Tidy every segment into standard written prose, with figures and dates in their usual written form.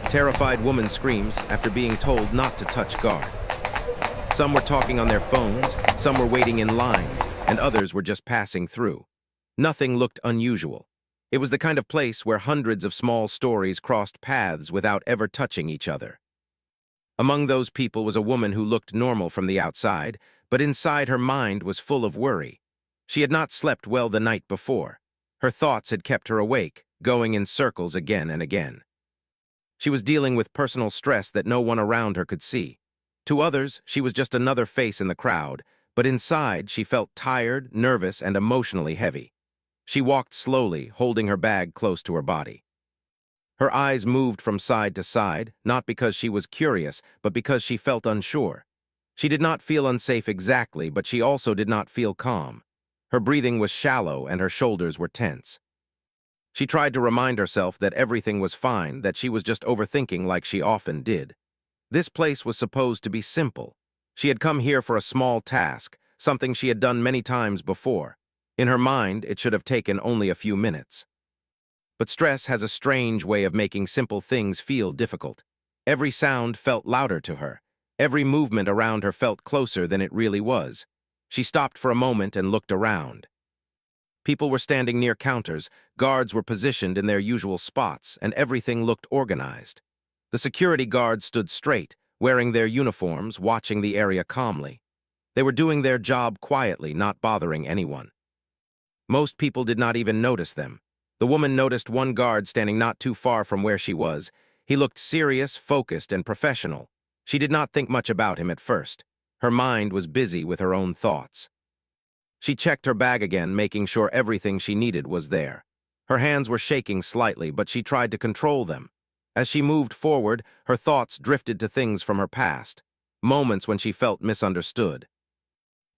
Terrified woman screams after being told not to touch guard. Some were talking on their phones, some were waiting in lines, and others were just passing through. Nothing looked unusual. It was the kind of place where hundreds of small stories crossed paths without ever touching each other. Among those people was a woman who looked normal from the outside, but inside her mind was full of worry. She had not slept well the night before. Her thoughts had kept her awake, going in circles again and again. She was dealing with personal stress that no one around her could see. To others, she was just another face in the crowd, but inside she felt tired, nervous, and emotionally heavy. She walked slowly, holding her bag close to her body. Her eyes moved from side to side, not because she was curious, but because she felt unsure. She did not feel unsafe exactly, but she also did not feel calm. Her breathing was shallow and her shoulders were tense. She tried to remind herself that everything was fine, that she was just overthinking like she often did. This place was supposed to be simple. She had come here for a small task, something she had done many times before. In her mind, it should have taken only a few minutes. But stress has a strange way of making simple things feel difficult. Every sound felt louder to her. Every movement around her felt closer than it really was. She stopped for a moment and looked around. People were standing near counters, guards were positioned in their usual spots, and everything looked organized. The security guards stood straight, wearing their uniforms, watching the area calmly. They were doing their job quietly, not bothering anyone. Most people did not even notice them. The woman noticed one guard standing not too far from where she was. He looked serious, focused, and professional. She did not think much about him at first. Her mind was busy with her own thoughts. She checked her bag again, making sure everything she needed was there. Her hands were shaking slightly, but she tried to control them. As she moved forward, her thoughts drifted to things from her past, moments when she felt misunderstood.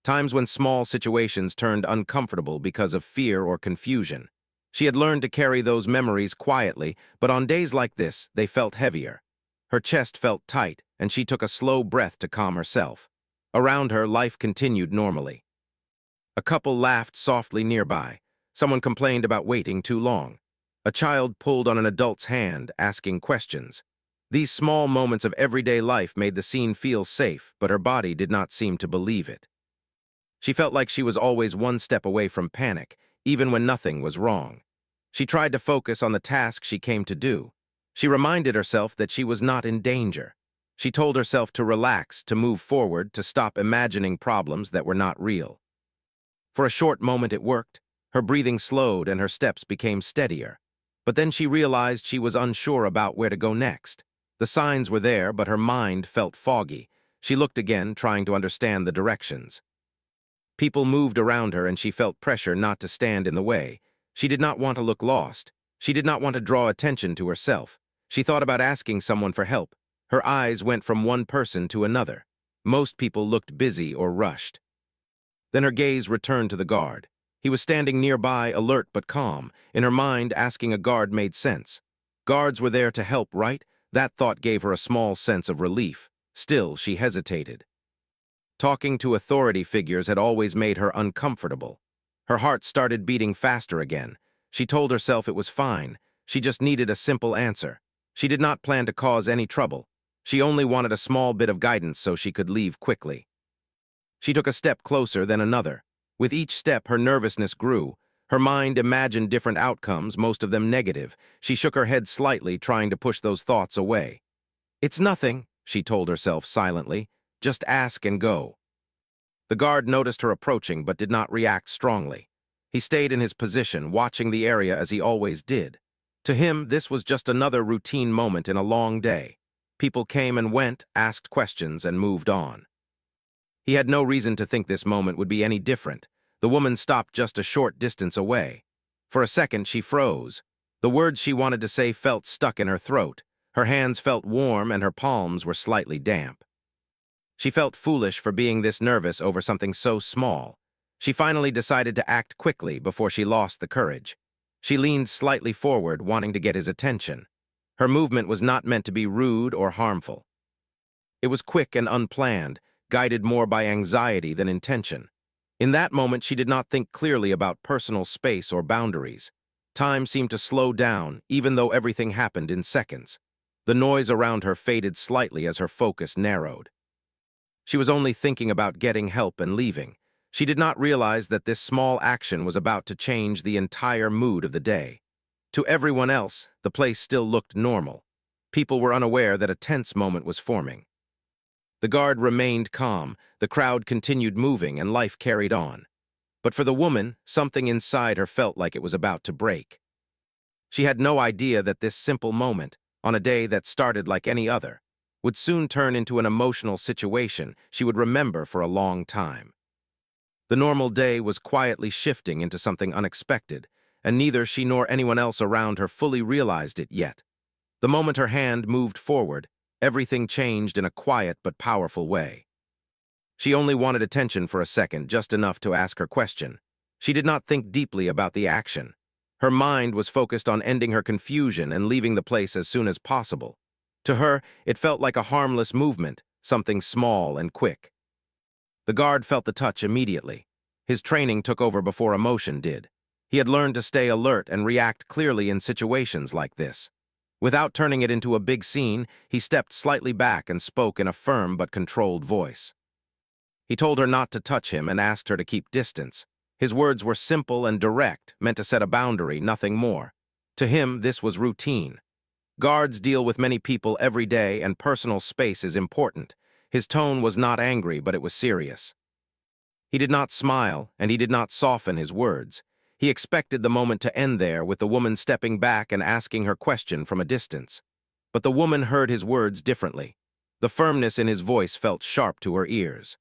Times when small situations turned uncomfortable because of fear or confusion. She had learned to carry those memories quietly, but on days like this, they felt heavier. Her chest felt tight, and she took a slow breath to calm herself. Around her, life continued normally. A couple laughed softly nearby. Someone complained about waiting too long. A child pulled on an adult's hand, asking questions. These small moments of everyday life made the scene feel safe, but her body did not seem to believe it. She felt like she was always one step away from panic, even when nothing was wrong. She tried to focus on the task she came to do. She reminded herself that she was not in danger. She told herself to relax, to move forward, to stop imagining problems that were not real. For a short moment it worked. Her breathing slowed and her steps became steadier. But then she realized she was unsure about where to go next. The signs were there, but her mind felt foggy. She looked again, trying to understand the directions. People moved around her and she felt pressure not to stand in the way. She did not want to look lost. She did not want to draw attention to herself. She thought about asking someone for help. Her eyes went from one person to another. Most people looked busy or rushed. Then her gaze returned to the guard. He was standing nearby, alert but calm. In her mind, asking a guard made sense. Guards were there to help, right? That thought gave her a small sense of relief. Still, she hesitated. Talking to authority figures had always made her uncomfortable. Her heart started beating faster again. She told herself it was fine. She just needed a simple answer. She did not plan to cause any trouble. She only wanted a small bit of guidance so she could leave quickly. She took a step closer, then another. With each step, her nervousness grew. Her mind imagined different outcomes, most of them negative. She shook her head slightly, trying to push those thoughts away. "It's nothing," she told herself silently. "Just ask and go." The guard noticed her approaching but did not react strongly. He stayed in his position, watching the area as he always did. To him, this was just another routine moment in a long day. People came and went, asked questions, and moved on. He had no reason to think this moment would be any different. The woman stopped just a short distance away. For a second, she froze. The words she wanted to say felt stuck in her throat. Her hands felt warm and her palms were slightly damp. She felt foolish for being this nervous over something so small. She finally decided to act quickly before she lost the courage. She leaned slightly forward, wanting to get his attention. Her movement was not meant to be rude or harmful. It was quick and unplanned, guided more by anxiety than intention. In that moment, she did not think clearly about personal space or boundaries. Time seemed to slow down, even though everything happened in seconds. The noise around her faded slightly as her focus narrowed. She was only thinking about getting help and leaving. She did not realize that this small action was about to change the entire mood of the day. To everyone else, the place still looked normal. People were unaware that a tense moment was forming. The guard remained calm, the crowd continued moving, and life carried on. But for the woman, something inside her felt like it was about to break. She had no idea that this simple moment, on a day that started like any other, would soon turn into an emotional situation she would remember for a long time. The normal day was quietly shifting into something unexpected, and neither she nor anyone else around her fully realized it yet. The moment her hand moved forward, everything changed in a quiet but powerful way. She only wanted attention for a second, just enough to ask her question. She did not think deeply about the action. Her mind was focused on ending her confusion and leaving the place as soon as possible. To her, it felt like a harmless movement, something small and quick. The guard felt the touch immediately. His training took over before emotion did. He had learned to stay alert and react clearly in situations like this. Without turning it into a big scene, he stepped slightly back and spoke in a firm but controlled voice. He told her not to touch him and asked her to keep distance. His words were simple and direct, meant to set a boundary, nothing more. To him, this was routine. Guards deal with many people every day, and personal space is important. His tone was not angry, but it was serious. He did not smile, and he did not soften his words. He expected the moment to end there, with the woman stepping back and asking her question from a distance. But the woman heard his words differently. The firmness in his voice felt sharp to her ears.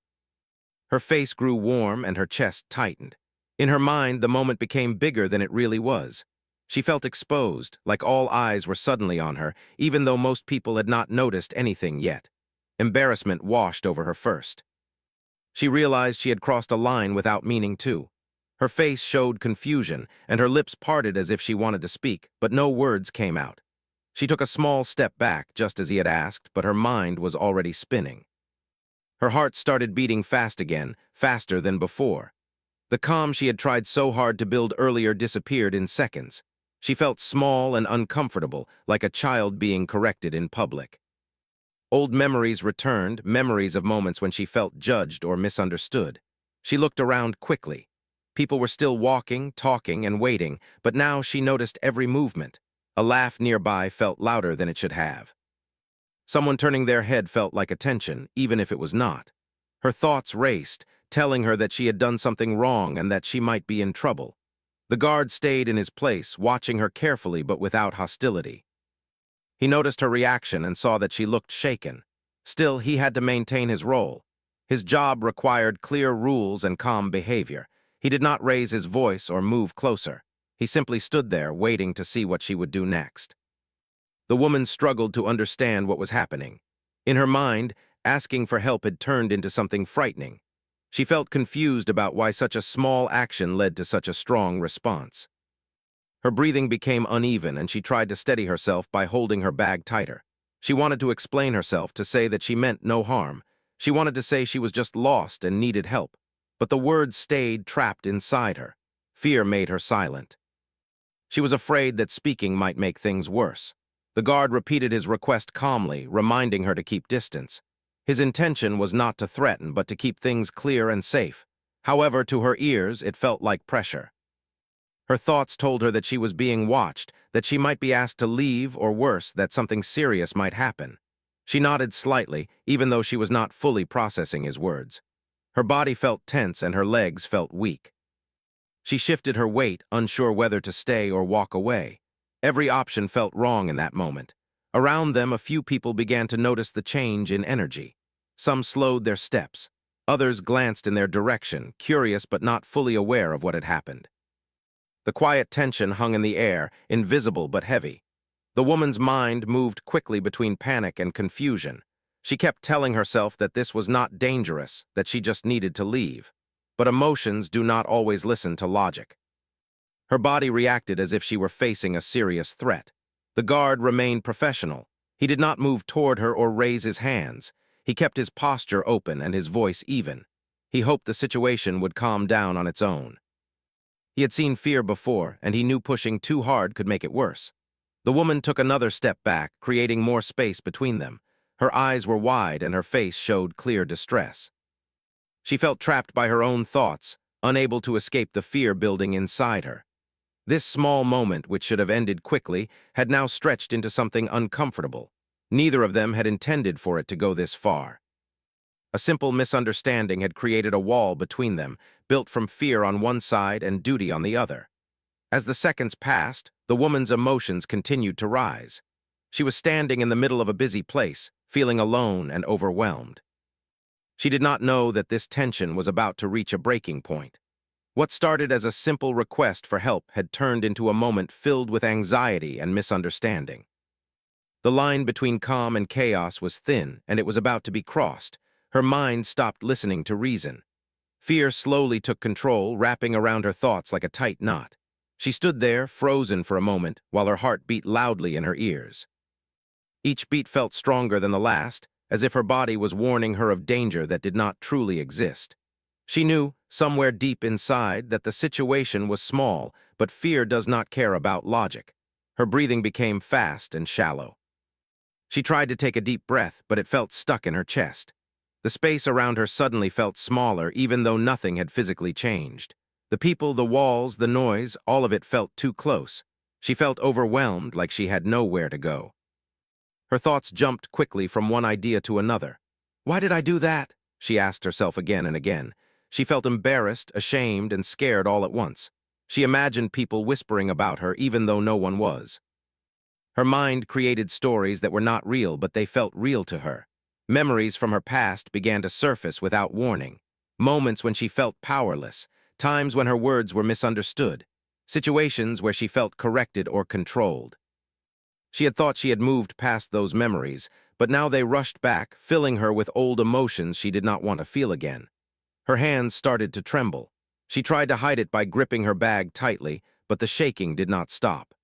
Her face grew warm and her chest tightened. In her mind, the moment became bigger than it really was. She felt exposed, like all eyes were suddenly on her, even though most people had not noticed anything yet. Embarrassment washed over her first. She realized she had crossed a line without meaning to. Her face showed confusion, and her lips parted as if she wanted to speak, but no words came out. She took a small step back, just as he had asked, but her mind was already spinning. Her heart started beating fast again, faster than before. The calm she had tried so hard to build earlier disappeared in seconds. She felt small and uncomfortable, like a child being corrected in public. Old memories returned, memories of moments when she felt judged or misunderstood. She looked around quickly. People were still walking, talking, and waiting, but now she noticed every movement. A laugh nearby felt louder than it should have. Someone turning their head felt like attention, even if it was not. Her thoughts raced, telling her that she had done something wrong and that she might be in trouble. The guard stayed in his place, watching her carefully but without hostility. He noticed her reaction and saw that she looked shaken. Still, he had to maintain his role. His job required clear rules and calm behavior. He did not raise his voice or move closer. He simply stood there, waiting to see what she would do next. The woman struggled to understand what was happening. In her mind, asking for help had turned into something frightening. She felt confused about why such a small action led to such a strong response. Her breathing became uneven, and she tried to steady herself by holding her bag tighter. She wanted to explain herself, to say that she meant no harm. She wanted to say she was just lost and needed help. But the words stayed trapped inside her. Fear made her silent. She was afraid that speaking might make things worse. The guard repeated his request calmly, reminding her to keep distance. His intention was not to threaten, but to keep things clear and safe. However, to her ears, it felt like pressure. Her thoughts told her that she was being watched, that she might be asked to leave, or worse, that something serious might happen. She nodded slightly, even though she was not fully processing his words. Her body felt tense and her legs felt weak. She shifted her weight, unsure whether to stay or walk away. Every option felt wrong in that moment. Around them, a few people began to notice the change in energy. Some slowed their steps. Others glanced in their direction, curious but not fully aware of what had happened. The quiet tension hung in the air, invisible but heavy. The woman's mind moved quickly between panic and confusion. She kept telling herself that this was not dangerous, that she just needed to leave. But emotions do not always listen to logic. Her body reacted as if she were facing a serious threat. The guard remained professional. He did not move toward her or raise his hands. He kept his posture open and his voice even. He hoped the situation would calm down on its own. He had seen fear before, and he knew pushing too hard could make it worse. The woman took another step back, creating more space between them. Her eyes were wide and her face showed clear distress. She felt trapped by her own thoughts, unable to escape the fear building inside her. This small moment, which should have ended quickly, had now stretched into something uncomfortable. Neither of them had intended for it to go this far. A simple misunderstanding had created a wall between them, built from fear on one side and duty on the other. As the seconds passed, the woman's emotions continued to rise. She was standing in the middle of a busy place, feeling alone and overwhelmed. She did not know that this tension was about to reach a breaking point. What started as a simple request for help had turned into a moment filled with anxiety and misunderstanding. The line between calm and chaos was thin, and it was about to be crossed. Her mind stopped listening to reason. Fear slowly took control, wrapping around her thoughts like a tight knot. She stood there, frozen for a moment, while her heart beat loudly in her ears. Each beat felt stronger than the last, as if her body was warning her of danger that did not truly exist. She knew, somewhere deep inside, that the situation was small, but fear does not care about logic. Her breathing became fast and shallow. She tried to take a deep breath, but it felt stuck in her chest. The space around her suddenly felt smaller, even though nothing had physically changed. The people, the walls, the noise, all of it felt too close. She felt overwhelmed, like she had nowhere to go. Her thoughts jumped quickly from one idea to another. Why did I do that? She asked herself again and again. She felt embarrassed, ashamed, and scared all at once. She imagined people whispering about her, even though no one was. Her mind created stories that were not real, but they felt real to her. Memories from her past began to surface without warning. Moments when she felt powerless, times when her words were misunderstood, situations where she felt corrected or controlled. She had thought she had moved past those memories, but now they rushed back, filling her with old emotions she did not want to feel again. Her hands started to tremble. She tried to hide it by gripping her bag tightly, but the shaking did not stop.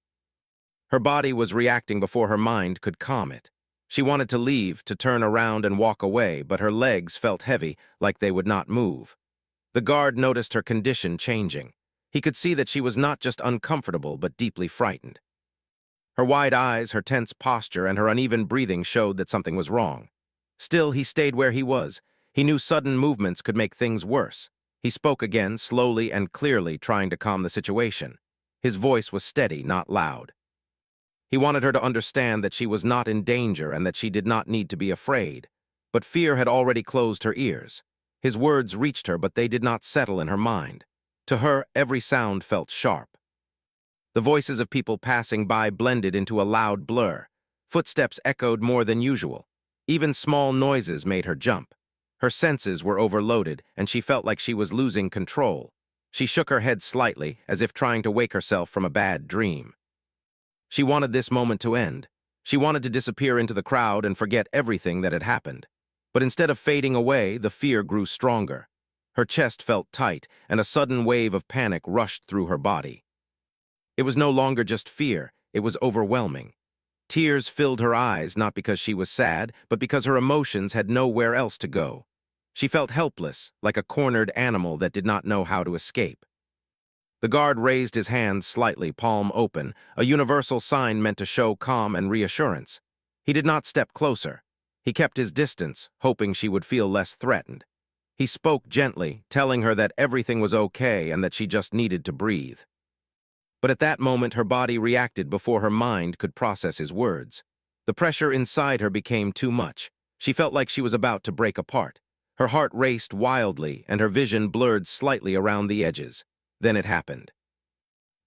Her body was reacting before her mind could calm it. She wanted to leave, to turn around and walk away, but her legs felt heavy, like they would not move. The guard noticed her condition changing. He could see that she was not just uncomfortable, but deeply frightened. Her wide eyes, her tense posture, and her uneven breathing showed that something was wrong. Still, he stayed where he was. He knew sudden movements could make things worse. He spoke again, slowly and clearly, trying to calm the situation. His voice was steady, not loud. He wanted her to understand that she was not in danger and that she did not need to be afraid. But fear had already closed her ears. His words reached her, but they did not settle in her mind. To her, every sound felt sharp. The voices of people passing by blended into a loud blur. Footsteps echoed more than usual. Even small noises made her jump. Her senses were overloaded, and she felt like she was losing control. She shook her head slightly, as if trying to wake herself from a bad dream. She wanted this moment to end. She wanted to disappear into the crowd and forget everything that had happened. But instead of fading away, the fear grew stronger. Her chest felt tight, and a sudden wave of panic rushed through her body. It was no longer just fear, it was overwhelming. Tears filled her eyes, not because she was sad, but because her emotions had nowhere else to go. She felt helpless, like a cornered animal that did not know how to escape. The guard raised his hand slightly, palm open, a universal sign meant to show calm and reassurance. He did not step closer. He kept his distance, hoping she would feel less threatened. He spoke gently, telling her that everything was okay and that she just needed to breathe. But at that moment, her body reacted before her mind could process his words. The pressure inside her became too much. She felt like she was about to break apart. Her heart raced wildly, and her vision blurred slightly around the edges. Then it happened.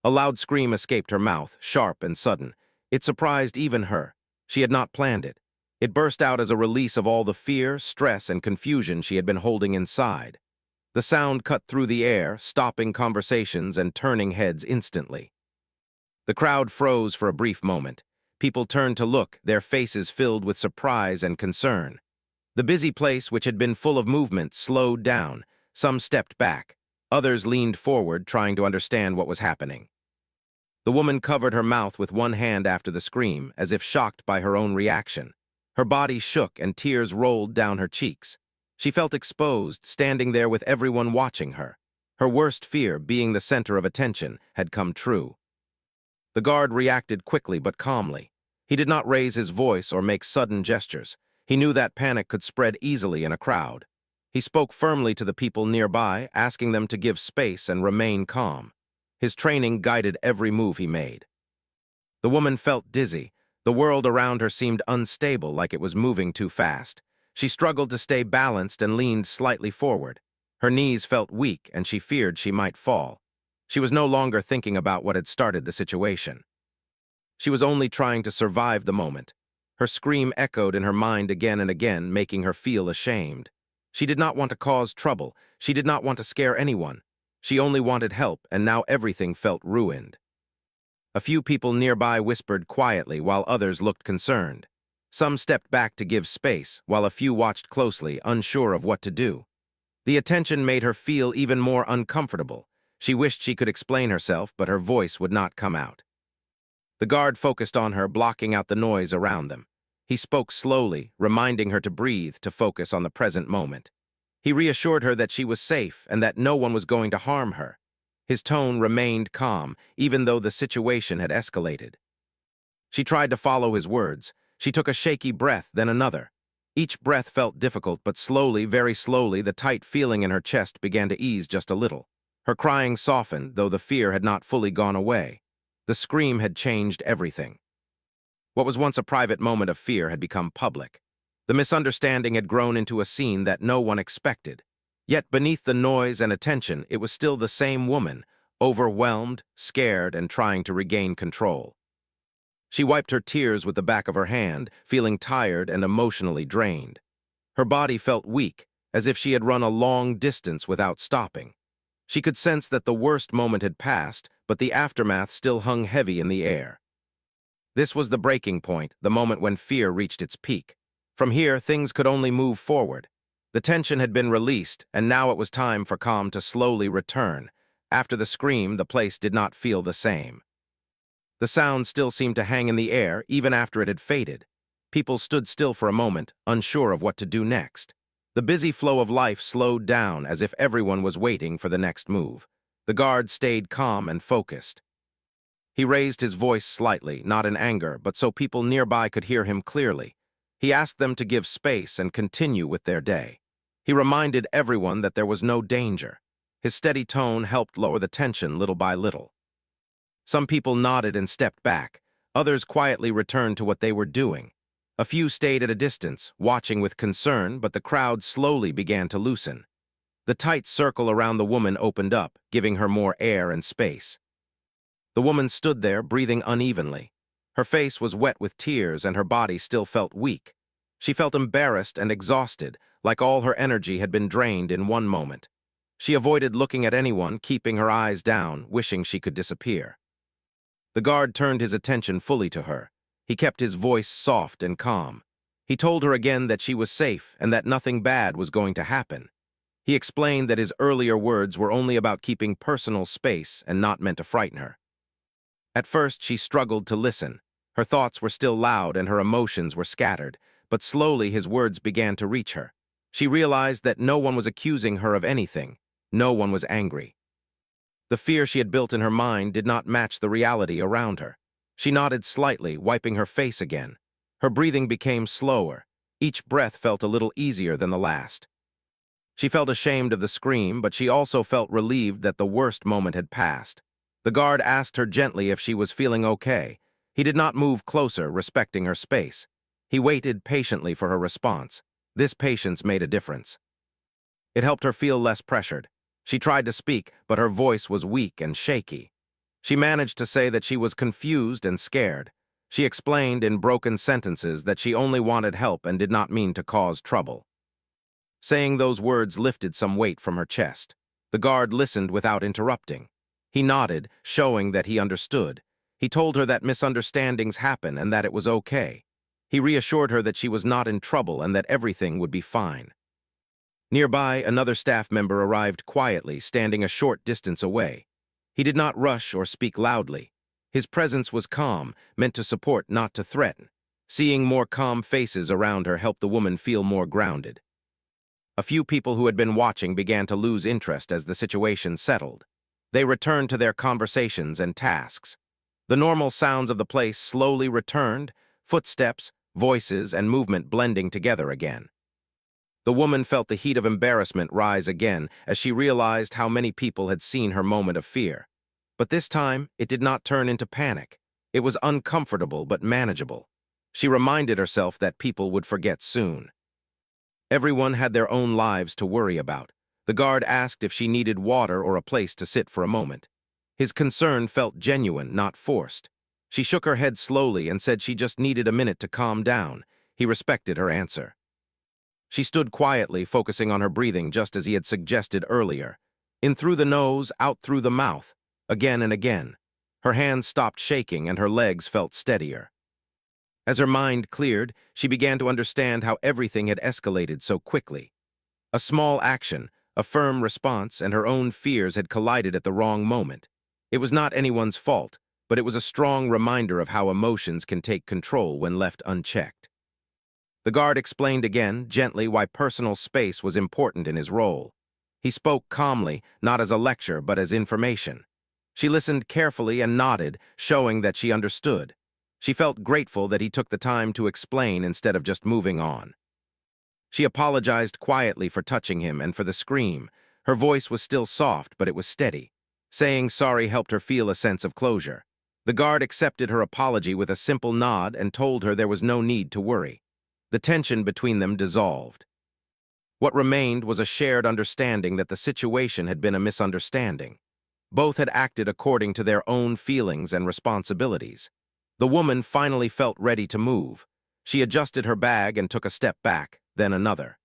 A loud scream escaped her mouth, sharp and sudden. It surprised even her. She had not planned it. It burst out as a release of all the fear, stress, and confusion she had been holding inside. The sound cut through the air, stopping conversations and turning heads instantly. The crowd froze for a brief moment. People turned to look, their faces filled with surprise and concern. The busy place, which had been full of movement, slowed down. Some stepped back. Others leaned forward, trying to understand what was happening. The woman covered her mouth with one hand after the scream, as if shocked by her own reaction. Her body shook and tears rolled down her cheeks. She felt exposed, standing there with everyone watching her. Her worst fear, being the center of attention, had come true. The guard reacted quickly but calmly. He did not raise his voice or make sudden gestures. He knew that panic could spread easily in a crowd. He spoke firmly to the people nearby, asking them to give space and remain calm. His training guided every move he made. The woman felt dizzy. The world around her seemed unstable, like it was moving too fast. She struggled to stay balanced and leaned slightly forward. Her knees felt weak, and she feared she might fall. She was no longer thinking about what had started the situation. She was only trying to survive the moment. Her scream echoed in her mind again and again, making her feel ashamed. She did not want to cause trouble. She did not want to scare anyone. She only wanted help, and now everything felt ruined. A few people nearby whispered quietly while others looked concerned. Some stepped back to give space, while a few watched closely, unsure of what to do. The attention made her feel even more uncomfortable. She wished she could explain herself, but her voice would not come out. The guard focused on her, blocking out the noise around them. He spoke slowly, reminding her to breathe, to focus on the present moment. He reassured her that she was safe and that no one was going to harm her. His tone remained calm, even though the situation had escalated. She tried to follow his words. She took a shaky breath, then another. Each breath felt difficult, but slowly, very slowly, the tight feeling in her chest began to ease just a little. Her crying softened, though the fear had not fully gone away. The scream had changed everything. What was once a private moment of fear had become public. The misunderstanding had grown into a scene that no one expected. Yet beneath the noise and attention, it was still the same woman, overwhelmed, scared, and trying to regain control. She wiped her tears with the back of her hand, feeling tired and emotionally drained. Her body felt weak, as if she had run a long distance without stopping. She could sense that the worst moment had passed, but the aftermath still hung heavy in the air. This was the breaking point, the moment when fear reached its peak. From here, things could only move forward. The tension had been released, and now it was time for calm to slowly return. After the scream, the place did not feel the same. The sound still seemed to hang in the air, even after it had faded. People stood still for a moment, unsure of what to do next. The busy flow of life slowed down, as if everyone was waiting for the next move. The guard stayed calm and focused. He raised his voice slightly, not in anger, but so people nearby could hear him clearly. He asked them to give space and continue with their day. He reminded everyone that there was no danger. His steady tone helped lower the tension little by little. Some people nodded and stepped back. Others quietly returned to what they were doing. A few stayed at a distance, watching with concern, but the crowd slowly began to loosen. The tight circle around the woman opened up, giving her more air and space. The woman stood there, breathing unevenly. Her face was wet with tears, and her body still felt weak. She felt embarrassed and exhausted, like all her energy had been drained in one moment. She avoided looking at anyone, keeping her eyes down, wishing she could disappear. The guard turned his attention fully to her. He kept his voice soft and calm. He told her again that she was safe and that nothing bad was going to happen. He explained that his earlier words were only about keeping personal space and not meant to frighten her. At first, she struggled to listen. Her thoughts were still loud and her emotions were scattered, but slowly his words began to reach her. She realized that no one was accusing her of anything. No one was angry. The fear she had built in her mind did not match the reality around her. She nodded slightly, wiping her face again. Her breathing became slower. Each breath felt a little easier than the last. She felt ashamed of the scream, but she also felt relieved that the worst moment had passed. The guard asked her gently if she was feeling okay. He did not move closer, respecting her space. He waited patiently for her response. This patience made a difference. It helped her feel less pressured. She tried to speak, but her voice was weak and shaky. She managed to say that she was confused and scared. She explained in broken sentences that she only wanted help and did not mean to cause trouble. Saying those words lifted some weight from her chest. The guard listened without interrupting. He nodded, showing that he understood. He told her that misunderstandings happen and that it was okay. He reassured her that she was not in trouble and that everything would be fine. Nearby, another staff member arrived quietly, standing a short distance away. He did not rush or speak loudly. His presence was calm, meant to support, not to threaten. Seeing more calm faces around her helped the woman feel more grounded. A few people who had been watching began to lose interest as the situation settled. They returned to their conversations and tasks. The normal sounds of the place slowly returned, footsteps, voices, and movement blending together again. The woman felt the heat of embarrassment rise again as she realized how many people had seen her moment of fear. But this time, it did not turn into panic. It was uncomfortable but manageable. She reminded herself that people would forget soon. Everyone had their own lives to worry about. The guard asked if she needed water or a place to sit for a moment. His concern felt genuine, not forced. She shook her head slowly and said she just needed a minute to calm down. He respected her answer. She stood quietly, focusing on her breathing just as he had suggested earlier. In through the nose, out through the mouth, again and again. Her hands stopped shaking and her legs felt steadier. As her mind cleared, she began to understand how everything had escalated so quickly. A small action, a firm response, and her own fears had collided at the wrong moment. It was not anyone's fault, but it was a strong reminder of how emotions can take control when left unchecked. The guard explained again, gently, why personal space was important in his role. He spoke calmly, not as a lecture, but as information. She listened carefully and nodded, showing that she understood. She felt grateful that he took the time to explain instead of just moving on. She apologized quietly for touching him and for the scream. Her voice was still soft, but it was steady. Saying sorry helped her feel a sense of closure. The guard accepted her apology with a simple nod and told her there was no need to worry. The tension between them dissolved. What remained was a shared understanding that the situation had been a misunderstanding. Both had acted according to their own feelings and responsibilities. The woman finally felt ready to move. She adjusted her bag and took a step back, then another.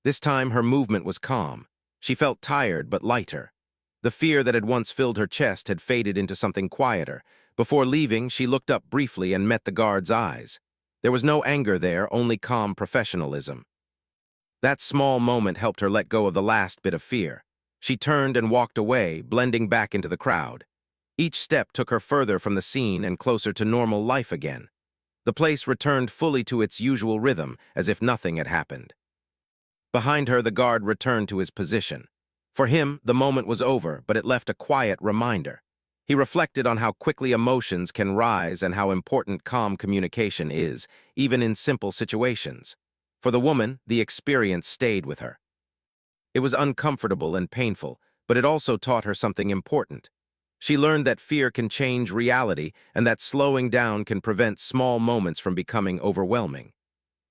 This time her movement was calm. She felt tired but lighter. The fear that had once filled her chest had faded into something quieter. Before leaving, she looked up briefly and met the guard's eyes. There was no anger there, only calm professionalism. That small moment helped her let go of the last bit of fear. She turned and walked away, blending back into the crowd. Each step took her further from the scene and closer to normal life again. The place returned fully to its usual rhythm, as if nothing had happened. Behind her, the guard returned to his position. For him, the moment was over, but it left a quiet reminder. He reflected on how quickly emotions can rise and how important calm communication is, even in simple situations. For the woman, the experience stayed with her. It was uncomfortable and painful, but it also taught her something important. She learned that fear can change reality and that slowing down can prevent small moments from becoming overwhelming.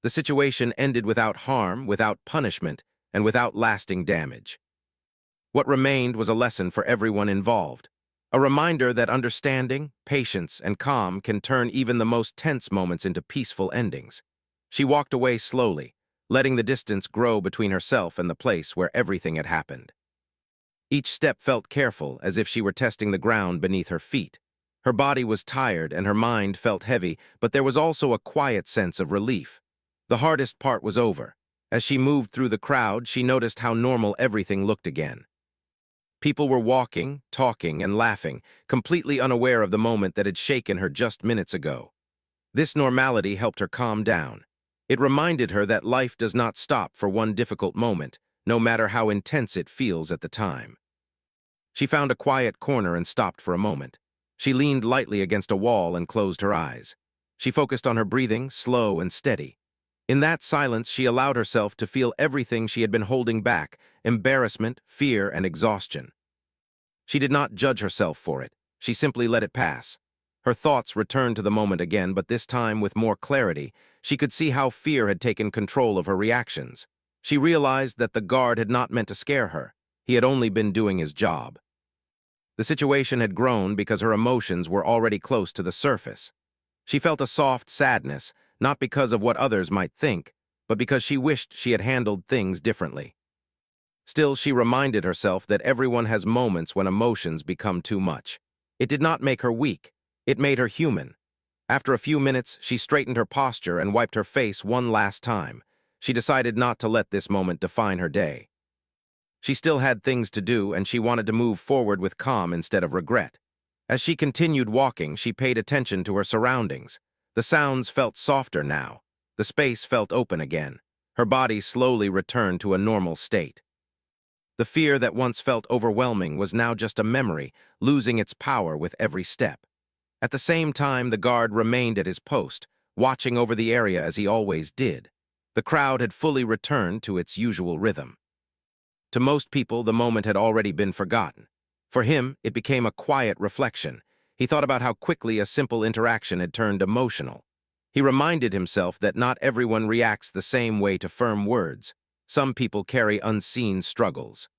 The situation ended without harm, without punishment, and without lasting damage. What remained was a lesson for everyone involved. A reminder that understanding, patience, and calm can turn even the most tense moments into peaceful endings. She walked away slowly, letting the distance grow between herself and the place where everything had happened. Each step felt careful, as if she were testing the ground beneath her feet. Her body was tired and her mind felt heavy, but there was also a quiet sense of relief. The hardest part was over. As she moved through the crowd, she noticed how normal everything looked again. People were walking, talking, and laughing, completely unaware of the moment that had shaken her just minutes ago. This normality helped her calm down. It reminded her that life does not stop for one difficult moment, no matter how intense it feels at the time. She found a quiet corner and stopped for a moment. She leaned lightly against a wall and closed her eyes. She focused on her breathing, slow and steady. In that silence, she allowed herself to feel everything she had been holding back: embarrassment, fear, and exhaustion. She did not judge herself for it. She simply let it pass. Her thoughts returned to the moment again, but this time with more clarity. She could see how fear had taken control of her reactions. She realized that the guard had not meant to scare her. He had only been doing his job. The situation had grown because her emotions were already close to the surface. She felt a soft sadness, not because of what others might think, but because she wished she had handled things differently. Still, she reminded herself that everyone has moments when emotions become too much. It did not make her weak. It made her human. After a few minutes, she straightened her posture and wiped her face one last time. She decided not to let this moment define her day. She still had things to do, and she wanted to move forward with calm instead of regret. As she continued walking, she paid attention to her surroundings. The sounds felt softer now. The space felt open again. Her body slowly returned to a normal state. The fear that once felt overwhelming was now just a memory, losing its power with every step. At the same time, the guard remained at his post, watching over the area as he always did. The crowd had fully returned to its usual rhythm. To most people, the moment had already been forgotten. For him, it became a quiet reflection. He thought about how quickly a simple interaction had turned emotional. He reminded himself that not everyone reacts the same way to firm words. Some people carry unseen struggles.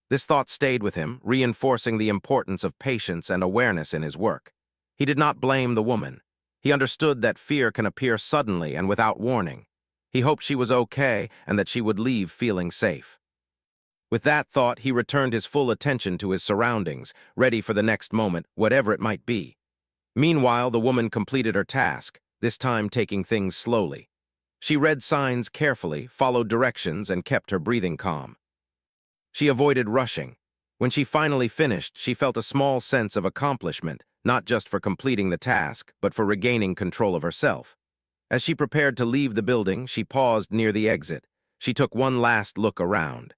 This thought stayed with him, reinforcing the importance of patience and awareness in his work. He did not blame the woman. He understood that fear can appear suddenly and without warning. He hoped she was okay and that she would leave feeling safe. With that thought, he returned his full attention to his surroundings, ready for the next moment, whatever it might be. Meanwhile, the woman completed her task, this time taking things slowly. She read signs carefully, followed directions, and kept her breathing calm. She avoided rushing. When she finally finished, she felt a small sense of accomplishment, not just for completing the task, but for regaining control of herself. As she prepared to leave the building, she paused near the exit. She took one last look around.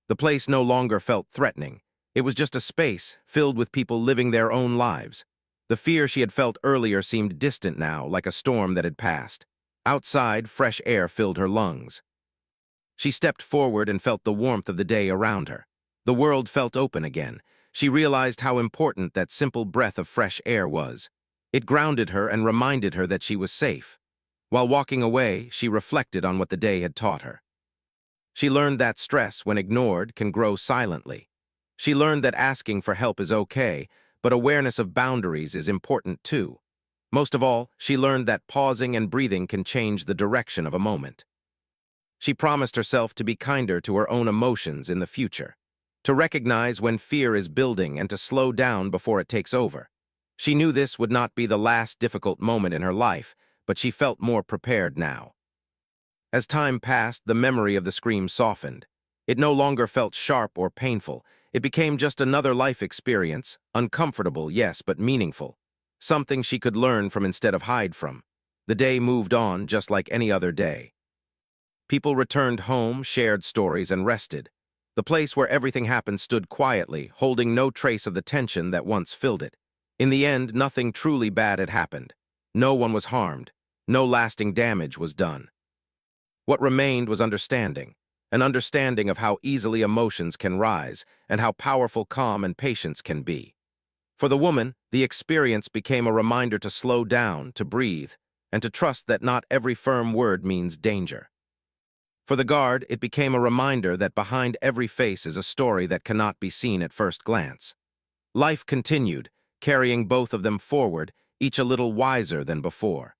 The place no longer felt threatening. It was just a space filled with people living their own lives. The fear she had felt earlier seemed distant now, like a storm that had passed. Outside, fresh air filled her lungs. She stepped forward and felt the warmth of the day around her. The world felt open again. She realized how important that simple breath of fresh air was. It grounded her and reminded her that she was safe. While walking away, she reflected on what the day had taught her. She learned that stress, when ignored, can grow silently. She learned that asking for help is okay, but awareness of boundaries is important too. Most of all, she learned that pausing and breathing can change the direction of a moment. She promised herself to be kinder to her own emotions in the future, to recognize when fear is building and to slow down before it takes over. She knew this would not be the last difficult moment in her life, but she felt more prepared now. As time passed, the memory of the scream softened. It no longer felt sharp or painful. It became just another life experience, uncomfortable, yes, but meaningful. Something she could learn from instead of hide from. The day moved on just like any other day. People returned home, shared stories, and rested. The place where everything happened stood quietly, holding no trace of the tension that once filled it. In the end, nothing truly bad had happened. No one was harmed. No lasting damage was done. What remained was understanding, an understanding of how easily emotions can rise and how powerful calm and patience can be. For the woman, the experience became a reminder to slow down, to breathe, and to trust that not every firm word means danger. For the guard, it became a reminder that behind every face is a story that cannot be seen at first glance. Life continued, carrying both of them forward, each a little wiser than before.